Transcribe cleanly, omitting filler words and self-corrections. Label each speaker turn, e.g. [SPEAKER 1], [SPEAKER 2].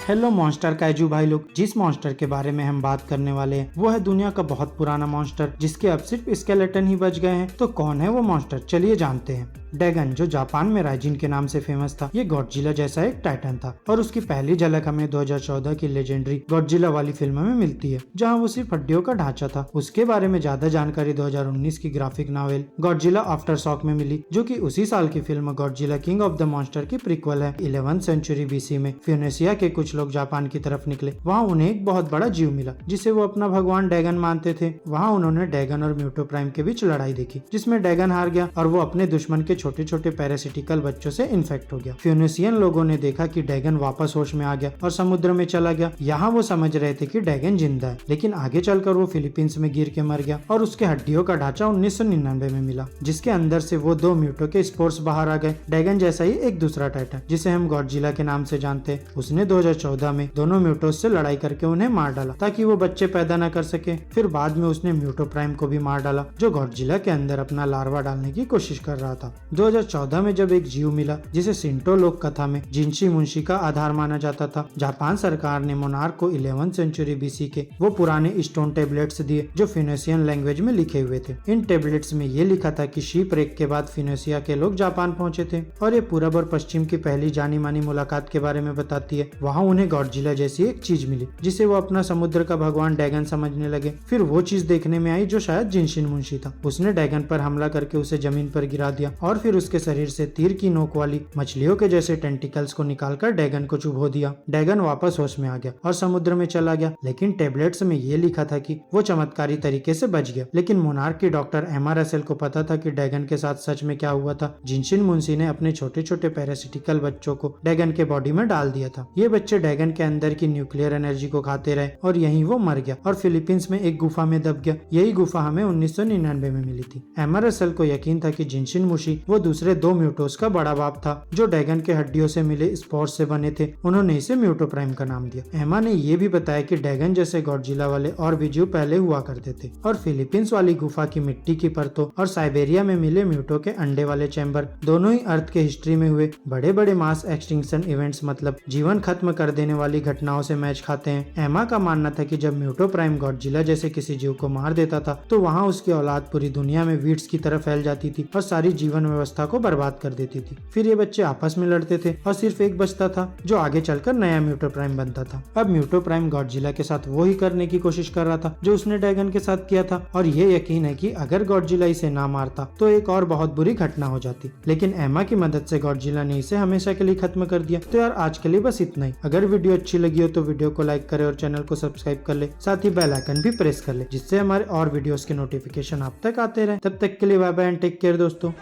[SPEAKER 1] Hello monster kaiju भाई लोग, जिस मॉन्स्टर के बारे में हम बात करने वाले हैं वो है दुनिया का बहुत पुराना मॉन्स्टर जिसके अब सिर्फ स्केलेटन ही बच गए हैं। तो कौन है वो मॉन्स्टर, चलिए जानते हैं। डैगन, जो जापान में राइजिन के नाम से फेमस था, ये गॉडजिला जैसा एक टाइटन था और उसकी पहली झलक हमें 2014 की लेजेंडरी गॉडजिला वाली फिल्म में मिलती है, जहां वो सिर्फ हड्डियों का ढांचा था। उसके बारे में ज्यादा जानकारी 2019 की graphic novel Godzilla aftershock में मिली, जो कि उसी साल की film Godzilla king of the monster की प्रीक्वल है। 11th सेंचुरी बीसी में फ्यूनेसिया के कुछ लोग जापान की तरफ निकले। वहाँ उन्हें एक बहुत बड़ा जीव मिला जिसे वो अपना भगवान डैगन मानते थे। वहाँ उन्होंने डैगन और म्यूटो प्राइम के बीच लड़ाई देखी, जिसमें डैगन हार गया और वो अपने दुश्मन के छोटे छोटे पैरासिटिकल बच्चों से इन्फेक्ट हो गया। फ्यूनेसियन लोगों ने देखा कि डैगन वापस होश में आ गया और समुद्र में चला गया। यहाँ वो समझ रहे थे कि डैगन जिंदा है, लेकिन आगे चलकर वो फिलीपींस में गिर के मर गया और उसके हड्डियों का ढांचा 1999 में मिला, जिसके अंदर से वो 2 म्यूटो के स्पोर्स बाहर आ गए। डैगन जैसा ही एक दूसरा टाइटन जिसे हम गॉडजिला के नाम से जानते हैं, उसने 2014 में दोनों म्यूटोस से लड़ाई करके उन्हें मार डाला ताकि वो बच्चे पैदा न कर सके। फिर बाद में उसने म्यूटो प्राइम को भी मार डाला, जो गॉडजिला के अंदर अपना लार्वा डालने की कोशिश कर रहा था। 2014 में जब एक जीव मिला जिसे सिंटो लोक कथा में जिनशी मुंशी का आधार माना जाता था, जापान सरकार ने मोनार्क को 11th सेंचुरी बीसी के वो पुराने स्टोन टेबलेट्स दिए जो फिनेशियन लैंग्वेज में लिखे हुए थे। इन टेबलेट्स में ये लिखा था कि शीप रेक के बाद फिनेशिया के लोग जापान पहुंचे थे और ये पूरब और पश्चिम की पहली जानी मानी मुलाकात के बारे में बताती है। वहाँ उन्हें गॉडजिला जैसी एक चीज मिली जिसे वो अपना समुद्र का भगवान डैगन समझने लगे। फिर वो चीज देखने में आई जो शायद जिनशिन मुंशी था। उसने डैगन पर हमला करके उसे जमीन पर गिरा दिया और फिर उसके शरीर से तीर की नोक वाली मछलियों के जैसे टेंटिकल्स को निकालकर डैगन को चुभो दिया। डैगन वापस होश में आ गया और समुद्र में चला गया, लेकिन टेबलेट्स में ये लिखा था कि वो चमत्कारी तरीके से बच गया। लेकिन मोनार्क की डॉक्टर एमा रसेल को पता था कि डैगन के साथ सच में क्या हुआ था। जिनशिन मुंशी ने अपने छोटे छोटे पैरासिटिकल बच्चों को डैगन के बॉडी में डाल दिया था। ये बच्चे डैगन के अंदर की न्यूक्लियर एनर्जी को खाते रहे और यहीं वो मर गया और फिलीपींस में एक गुफा में दब गया। यही गुफा हमें 1999 में मिली थी। एमा रसेल को यकीन था कि जिनशिन मुंशी वो दूसरे 2 म्यूटोस का बड़ा बाप था जो डैगन के हड्डियों से मिले स्पोर्स से बने थे। उन्होंने इसे म्यूटो प्राइम का नाम दिया। एमा ने ये भी बताया कि डैगन जैसे गॉडजिला वाले और भी जीव पहले हुआ करते थे और फिलीपींस वाली गुफा की मिट्टी की परतों और साइबेरिया में मिले म्यूटो के अंडे वाले चैम्बर दोनों ही अर्थ के हिस्ट्री में हुए बड़े बड़े मास एक्सटिंक्शन इवेंट्स, मतलब जीवन खत्म कर देने वाली घटनाओं से मैच खाते हैं। एमा का मानना था कि जब म्यूटो प्राइम गॉडजिला जैसे किसी जीव को मार देता था तो वहाँ उसकी औलाद पूरी दुनिया में वीड्स की तरह फैल जाती थी और सारी जीवन व्यवस्था को बर्बाद कर देती थी। फिर ये बच्चे आपस में लड़ते थे और सिर्फ एक बचता था जो आगे चलकर नया म्यूटो प्राइम बनता था। अब म्यूटो प्राइम गॉडजिला के साथ वो ही करने की कोशिश कर रहा था जो उसने डैगन के साथ किया था और ये यकीन है कि अगर गॉडजिला इसे ना मारता तो एक और बहुत बुरी घटना हो जाती। लेकिन एमा की मदद से गॉडजिला ने इसे हमेशा के लिए खत्म कर दिया। तो यार आज के लिए बस इतना ही। अगर वीडियो अच्छी लगी हो तो वीडियो को लाइक करे और चैनल को सब्सक्राइब कर ले, साथ ही बेल आइकन भी प्रेस कर ले जिससे हमारे और वीडियोस के नोटिफिकेशन आप तक आते रहे। तब तक के लिए bye bye and take care दोस्तों।